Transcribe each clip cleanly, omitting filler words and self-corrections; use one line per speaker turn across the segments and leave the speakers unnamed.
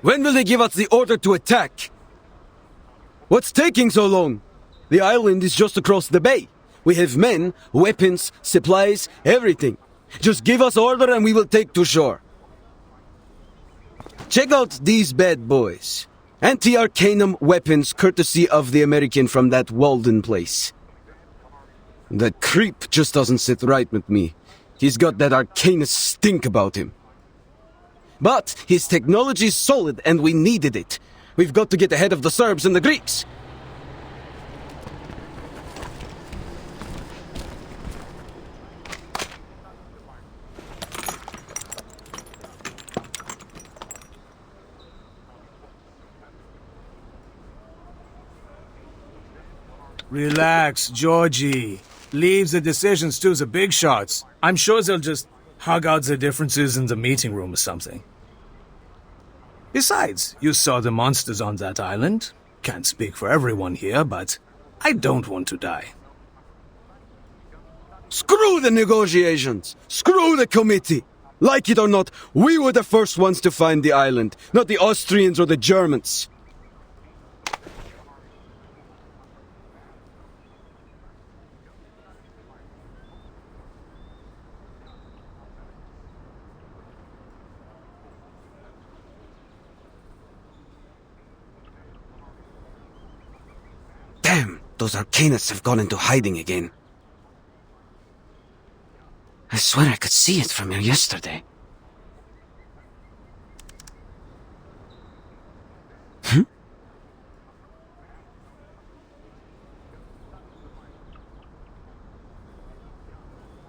When will they give us the order to attack? What's taking so long? The island is just across the bay. We have men, weapons, supplies, everything. Just give us order and we will take to shore. Check out these bad boys. Anti-Arcanum weapons courtesy of the American from that Walden place. That creep just doesn't sit right with me. He's got that Arcanus stink about him. But his technology's solid and we needed it. We've got to get ahead of the Serbs and the Greeks.
Relax, Georgie. Leave the decisions to the big shots. I'm sure they'll just hug out the differences in the meeting room or something. Besides, you saw the monsters on that island. Can't speak for everyone here, but I don't want to die.
Screw the negotiations! Screw the committee! Like it or not, we were the first ones to find the island, not the Austrians or the Germans. Damn, those Arcanists have gone into hiding again. I swear I could see it from here yesterday.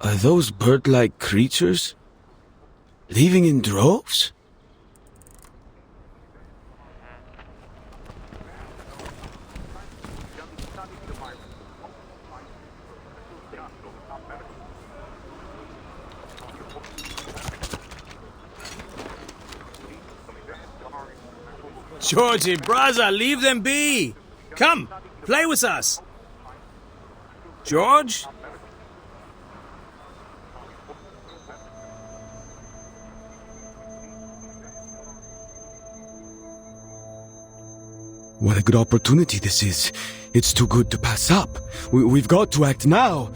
Are those bird-like creatures leaving in droves?
Georgie, brother, leave them be! Come, play with us! George?
What a good opportunity this is. It's too good to pass up. We've got to act now.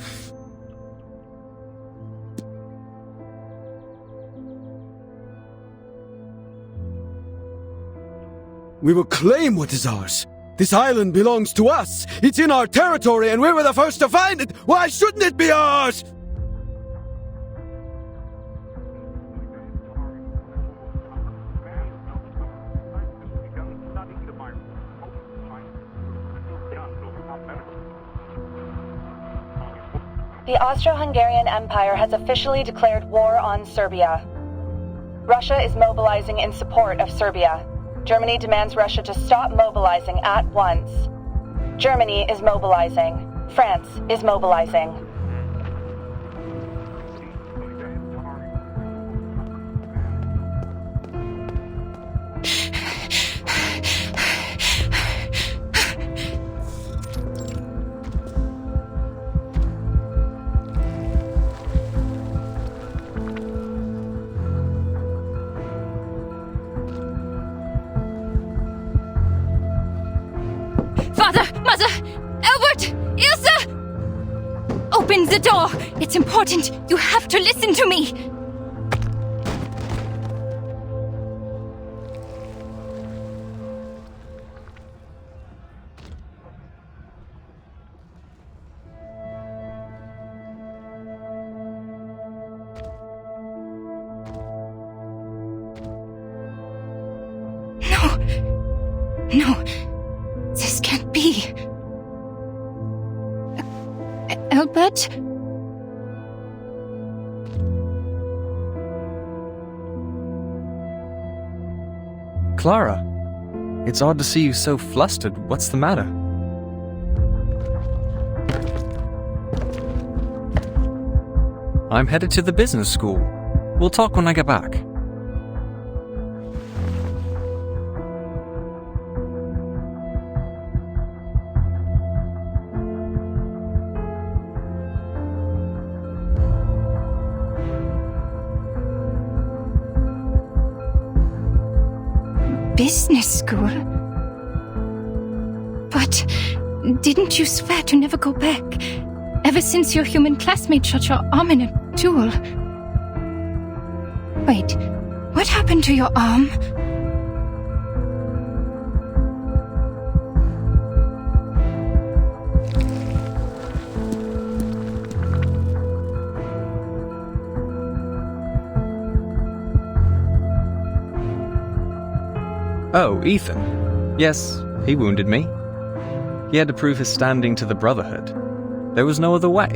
We will claim what is ours. This island belongs to us. It's in our territory and we were the first to find it. Why shouldn't it be ours?
The Austro-Hungarian Empire has officially declared war on Serbia. Russia is mobilizing in support of Serbia. Germany demands Russia to stop mobilizing at once. Germany is mobilizing. France is mobilizing.
Father! Mother! Albert! Ilse! Open the door! It's important! You have to listen to me! No. This can't be. Albert?
Clara, it's odd to see you so flustered. What's the matter? I'm headed to the business school. We'll talk when I get back.
business school. But didn't you swear to never go back? Ever since your human classmate shot your arm in a duel. Wait, what happened to your arm?
Oh, Ethan. Yes, he wounded me. He had to prove his standing to the Brotherhood. There was no other way.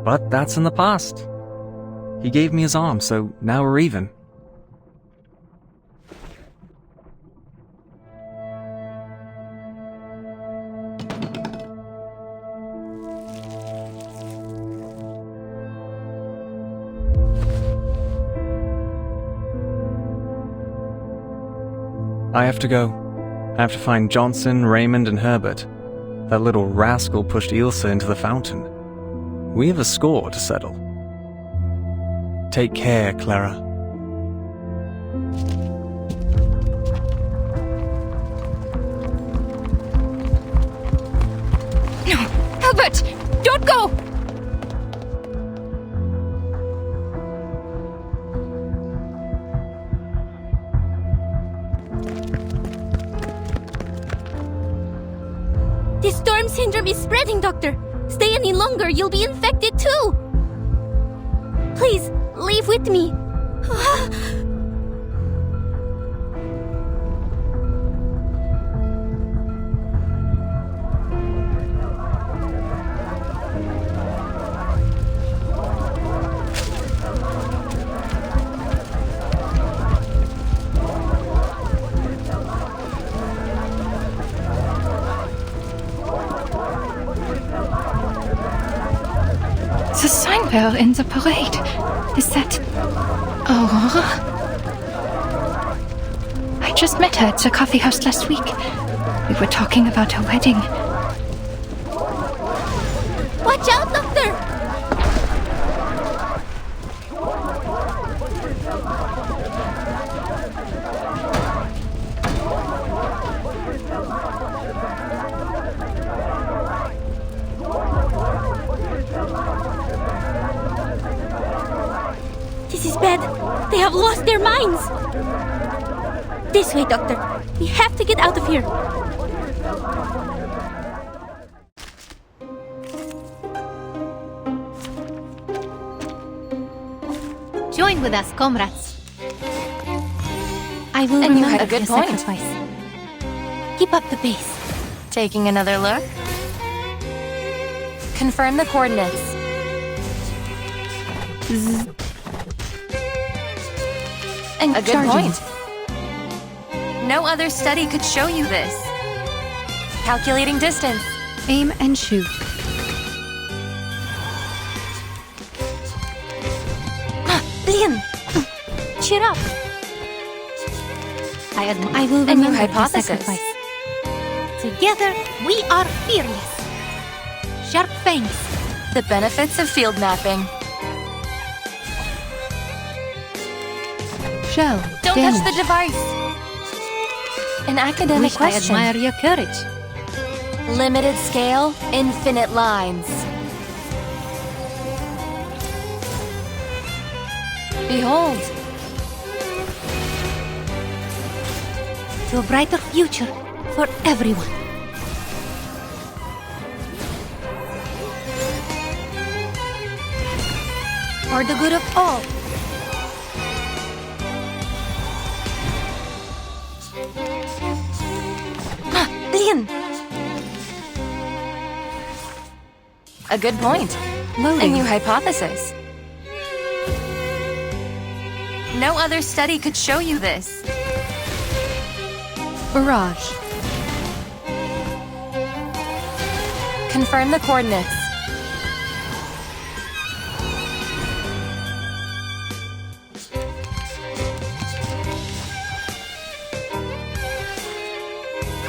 But that's in the past. He gave me his arm, so now we're even. I have to go. I have to find Johnson, Raymond, and Herbert. That little rascal pushed Ilsa into the fountain. We have a score to settle. Take care, Clara.
No, Albert! Don't go!
This storm syndrome is spreading, Doctor. Stay any longer, you'll be infected too. Please, leave with me.
The sign bell in the parade. Is that Aurora? I just met her at the coffee house last week. We were talking about her wedding.
Watch out, Doctor! This is bad. They have lost their minds. This way, Doctor. We have to get out of here. Join with us, comrades. I will
And you
remember
had a good
your
point.
sacrifice. Keep up the pace.
Taking another look. Confirm the coordinates.
And
A good
charging.
point. No other study could show you this. Calculating distance.
Aim and shoot. Lian! Cheer up. I will
A new
remember your
hypothesis.
sacrifice. Together, we are fearless. Sharp fangs.
The benefits of field mapping.
Shell.
Don't touch the device. An academic question.
I admire your courage.
Limited scale, infinite lines. Behold,
To a brighter future for everyone. For the good of all. Lian!
a good point. A
Loading.
new hypothesis. No other study could show you this.
Barrage.
Confirm the coordinates.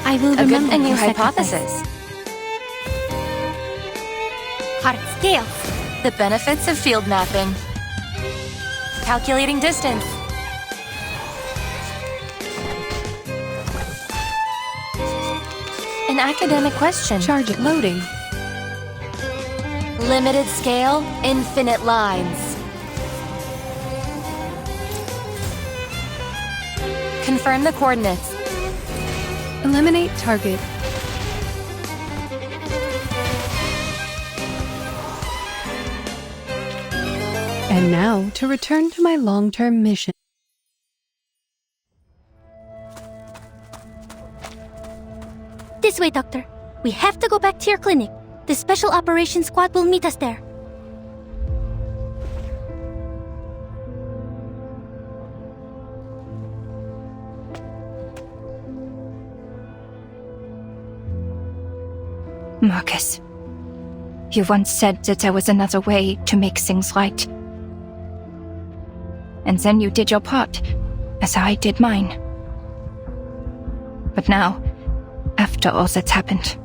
I will
A
remember
new
your sacrifice.
hypothesis.
Heart scales.
The benefits of field mapping. Calculating distance. An academic question.
Charge it. Loading.
Limited scale, infinite lines. Confirm the coordinates.
Eliminate target. And now, to return to my long-term mission.
This way, Doctor. We have to go back to your clinic. The Special Operations Squad will meet us there.
Marcus, you once said that there was another way to make things right. And then you did your part, as I did mine. But now, after all that's happened,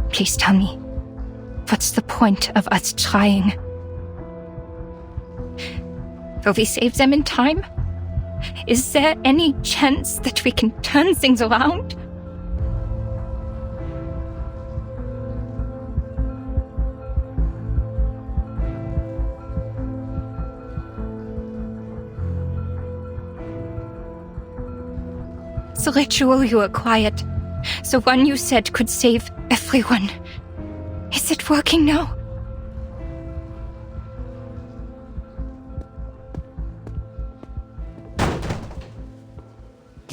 please tell me, what's the point of us trying? Will we save them in time? Is there any chance that we can turn things around? The ritual you acquired, the one you said could save everyone. Is it working now?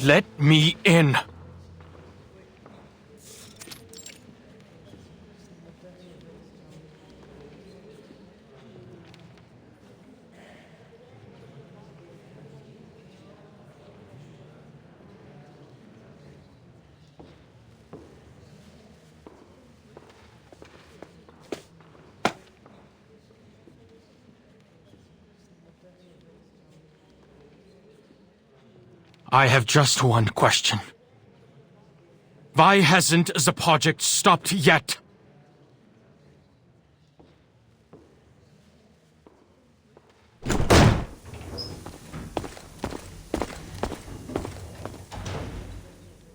Let me in. I have just one question. Why hasn't the project stopped yet?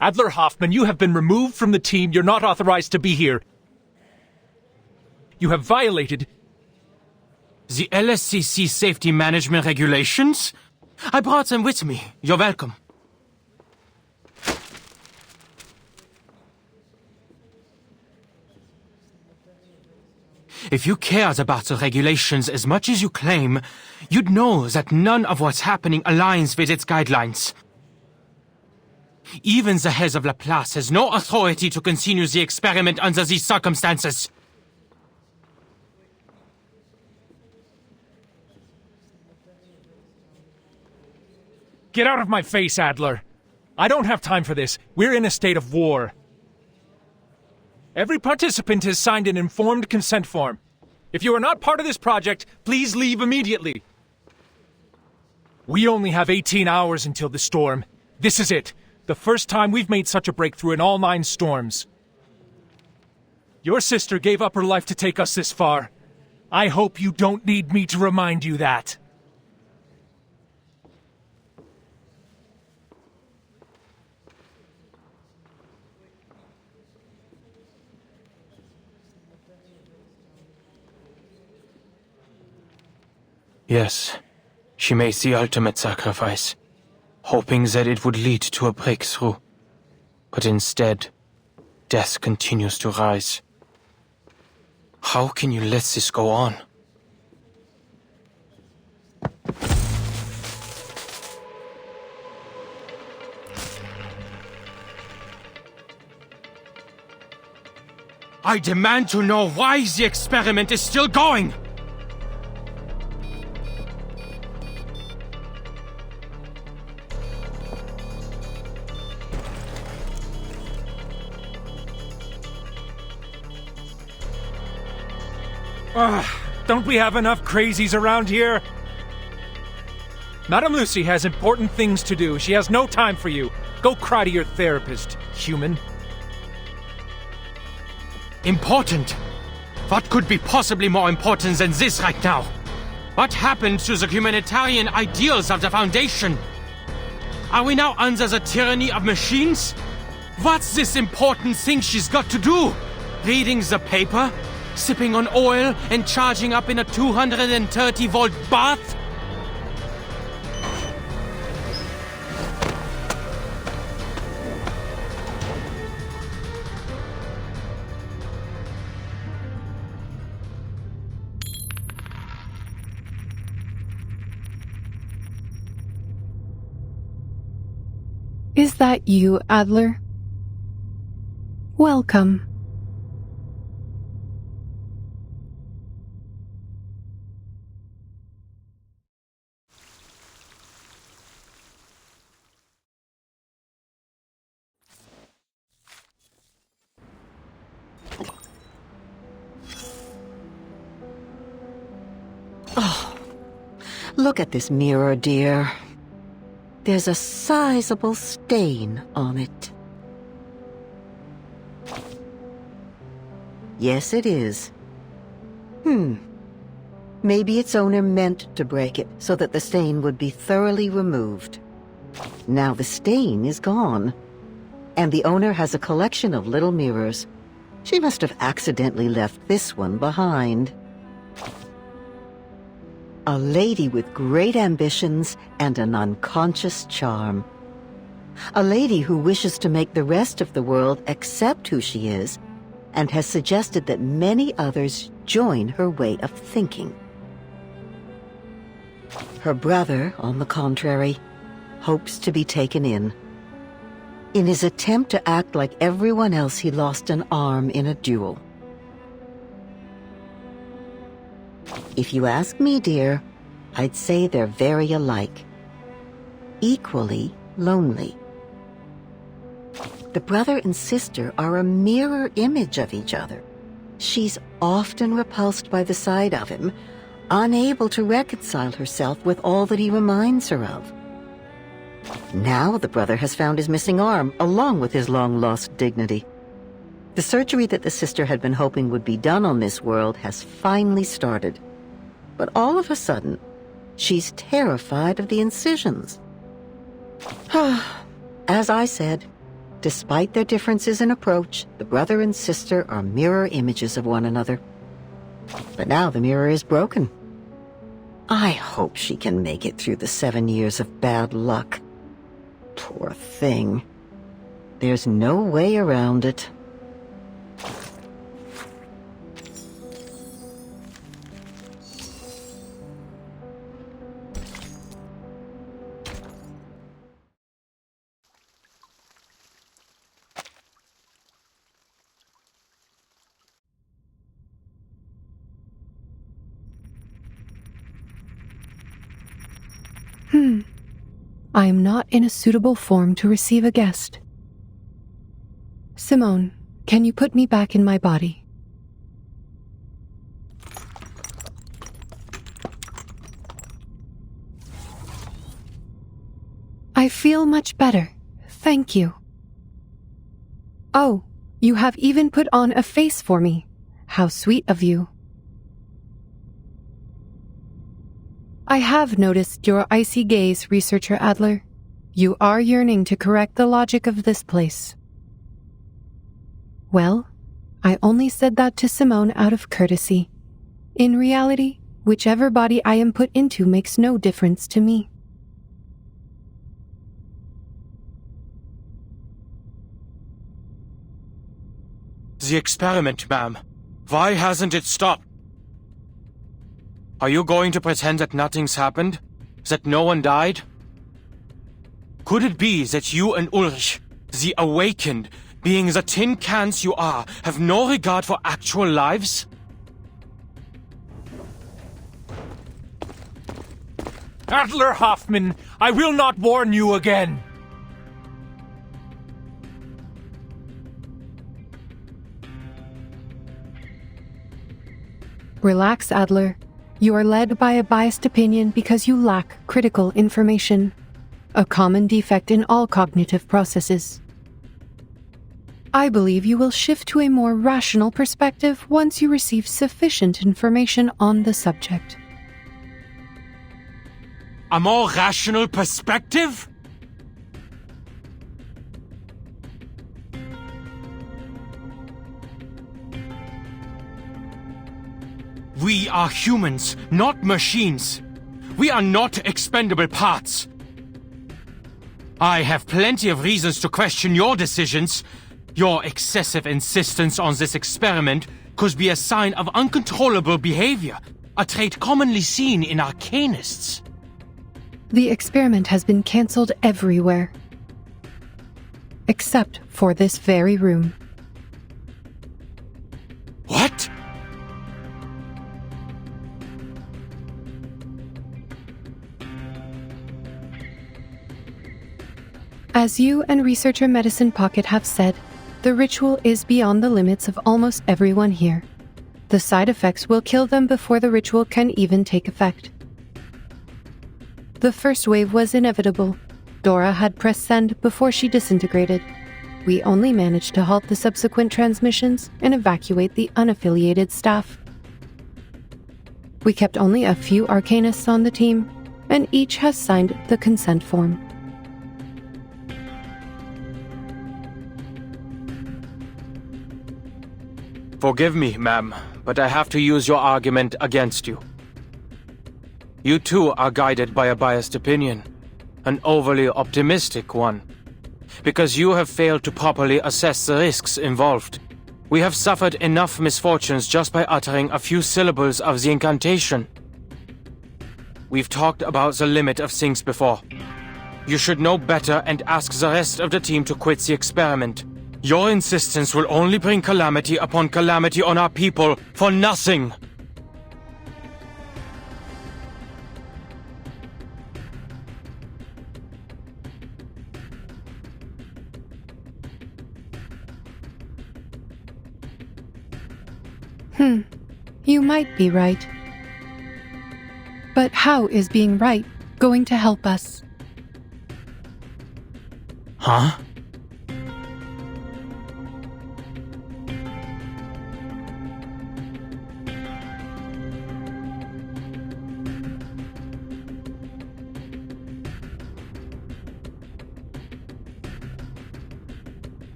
Adler Hoffman, you have been removed from the team. You're not authorized to be here. You have violated
the LSCC safety management regulations? I brought them with me. You're welcome. If you cared about the regulations as much as you claim, you'd know that none of what's happening aligns with its guidelines. Even the head of Laplace has no authority to continue the experiment under these circumstances.
Get out of my face, Adler. I don't have time for this. We're in a state of war. Every participant has signed an informed consent form. If you are not part of this project, please leave immediately. We only have 18 hours until the storm. This is it. The first time we've made such a breakthrough in all 9 storms. Your sister gave up her life to take us this far. I hope you don't need me to remind you that.
Yes, she made the ultimate sacrifice, hoping that it would lead to a breakthrough. But instead, death continues to rise. How can you let this go on? I demand to know why the experiment is still going!
Don't we have enough crazies around here? Madame Lucy has important things to do. She has no time for you. Go cry to your therapist, human.
Important? What could be possibly more important than this right now? What happened to the humanitarian ideals of the Foundation? Are we now under the tyranny of machines? What's this important thing she's got to do? Reading the paper? Sipping on oil and charging up in a 230-volt bath?
Is that you, Adler? Welcome.
Look at this mirror, dear. There's a sizable stain on it. Yes, it is. Maybe its owner meant to break it so that the stain would be thoroughly removed. Now the stain is gone, and the owner has a collection of little mirrors. She must have accidentally left this one behind. A lady with great ambitions and an unconscious charm. A lady who wishes to make the rest of the world accept who she is, and has suggested that many others join her way of thinking. Her brother, on the contrary, hopes to be taken in. In his attempt to act like everyone else, he lost an arm in a duel. If you ask me, dear, I'd say they're very alike. Equally lonely. The brother and sister are a mirror image of each other. She's often repulsed by the sight of him, unable to reconcile herself with all that he reminds her of. Now the brother has found his missing arm, along with his long-lost dignity. The surgery that the sister had been hoping would be done on this world has finally started. But all of a sudden, she's terrified of the incisions. As I said, despite their differences in approach, the brother and sister are mirror images of one another. But now the mirror is broken. I hope she can make it through the 7 years of bad luck. Poor thing. There's no way around it.
I am not in a suitable form to receive a guest. Simone, can you put me back in my body? I feel much better. Thank you. Oh, you have even put on a face for me. How sweet of you. I have noticed your icy gaze, Researcher Adler. You are yearning to correct the logic of this place. Well, I only said that to Simone out of courtesy. In reality, whichever body I am put into makes no difference to me.
The experiment, ma'am. Why hasn't it stopped? Are you going to pretend that nothing's happened? That no one died? Could it be that you and Ulrich, the awakened, being the tin cans you are, have no regard for actual lives?
Adler Hoffman, I will not warn you again.
Relax, Adler. You are led by a biased opinion because you lack critical information, a common defect in all cognitive processes. I believe you will shift to a more rational perspective once you receive sufficient information on the subject.
A more rational perspective? We are humans, not machines. We are not expendable parts. I have plenty of reasons to question your decisions. Your excessive insistence on this experiment could be a sign of uncontrollable behavior, a trait commonly seen in arcanists.
The experiment has been cancelled everywhere. Except for this very room.
What?
As you and researcher Medicine Pocket have said, the ritual is beyond the limits of almost everyone here. The side effects will kill them before the ritual can even take effect. The first wave was inevitable. Dora had pressed send before she disintegrated. We only managed to halt the subsequent transmissions and evacuate the unaffiliated staff. We kept only a few arcanists on the team, and each has signed the consent form.
Forgive me, ma'am, but I have to use your argument against you. You too are guided by a biased opinion, an overly optimistic one. Because you have failed to properly assess the risks involved. We have suffered enough misfortunes just by uttering a few syllables of the incantation. We've talked about the limit of things before. You should know better and ask the rest of the team to quit the experiment. Your insistence will only bring calamity upon calamity on our people for nothing.
You might be right. But how is being right going to help us?
Huh?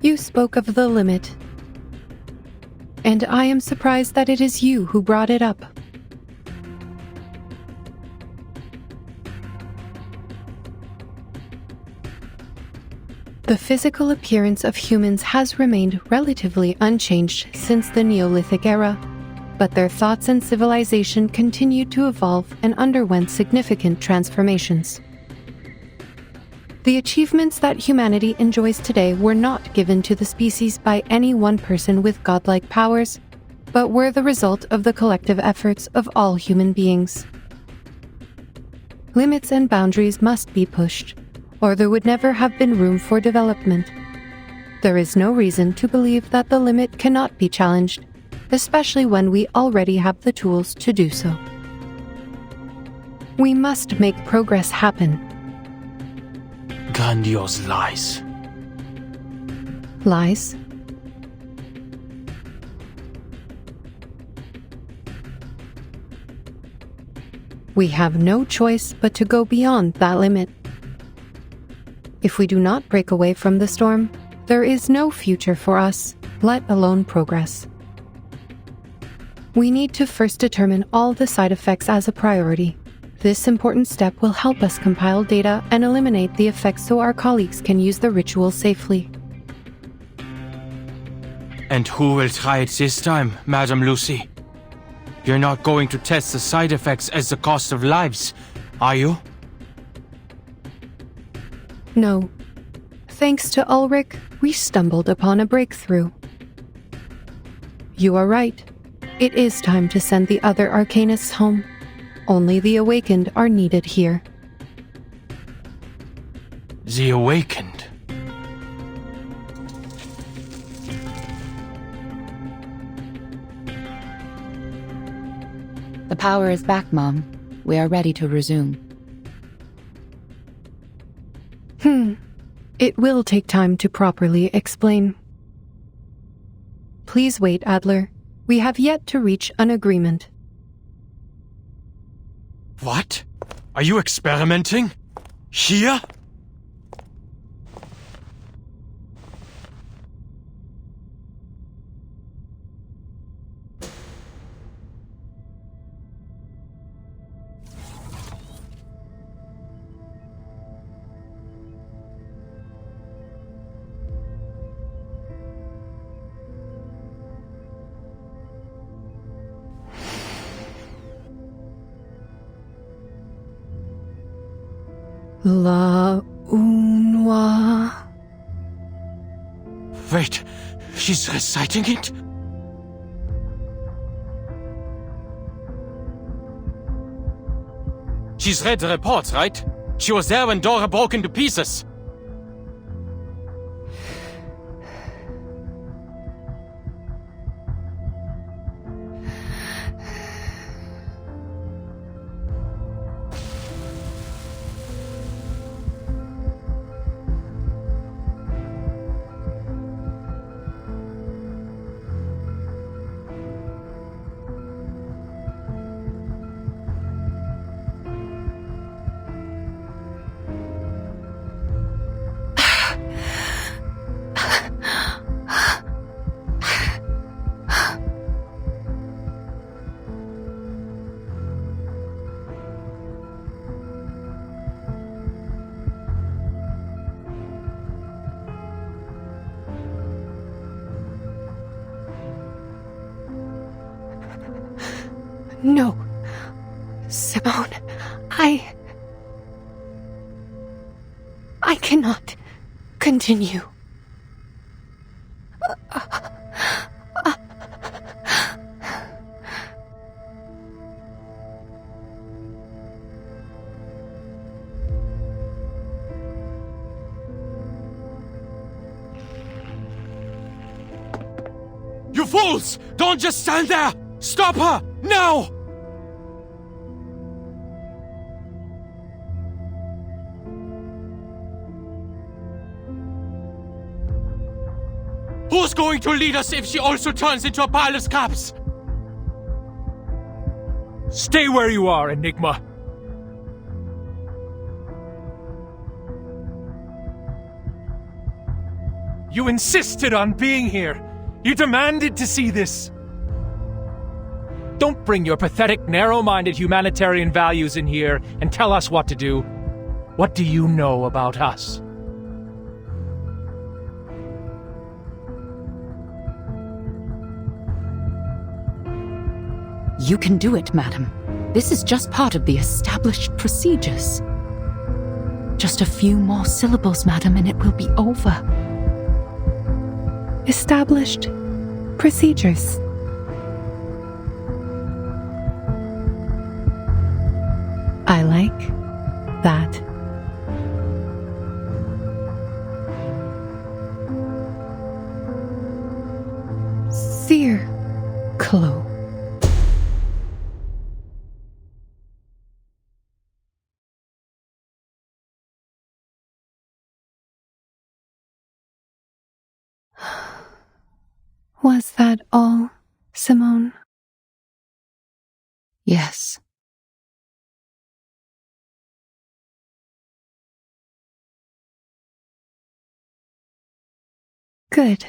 You spoke of the limit. And I am surprised that it is you who brought it up. The physical appearance of humans has remained relatively unchanged since the Neolithic era, but their thoughts and civilization continued to evolve and underwent significant transformations. The achievements that humanity enjoys today were not given to the species by any one person with godlike powers, but were the result of the collective efforts of all human beings. Limits and boundaries must be pushed, or there would never have been room for development. There is no reason to believe that the limit cannot be challenged, especially when we already have the tools to do so. We must make progress happen.
Grandiose lies.
Lies? We have no choice but to go beyond that limit. If we do not break away from the storm, there is no future for us, let alone progress. We need to first determine all the side effects as a priority. This important step will help us compile data and eliminate the effects so our colleagues can use the ritual safely.
And who will try it this time, Madam Lucy? You're not going to test the side effects as the cost of lives, are you?
No. Thanks to Ulrich, we stumbled upon a breakthrough. You are right. It is time to send the other Arcanists home. Only the Awakened are needed here.
The Awakened?
The power is back, Mom. We are ready to resume.
It will take time to properly explain. Please wait, Adler. We have yet to reach an agreement.
What? Are you experimenting? Here?
La Unwa.
Wait, she's reciting it? She's read the reports, right? She was there when Dora broke into pieces.
No. Simone, I cannot continue.
You fools! Don't just stand there! Stop her! Now! Who's going to lead us if she also turns into a pile of scraps?
Stay where you are, Enigma. You insisted on being here. You demanded to see this. Don't bring your pathetic, narrow-minded humanitarian values in here and tell us what to do. What do you know about us?
You can do it, madam. This is just part of the established procedures. Just a few more syllables, madam, and it will be over.
Established procedures. I like that. Clo. Was that all, Simone?
Yes.
Good.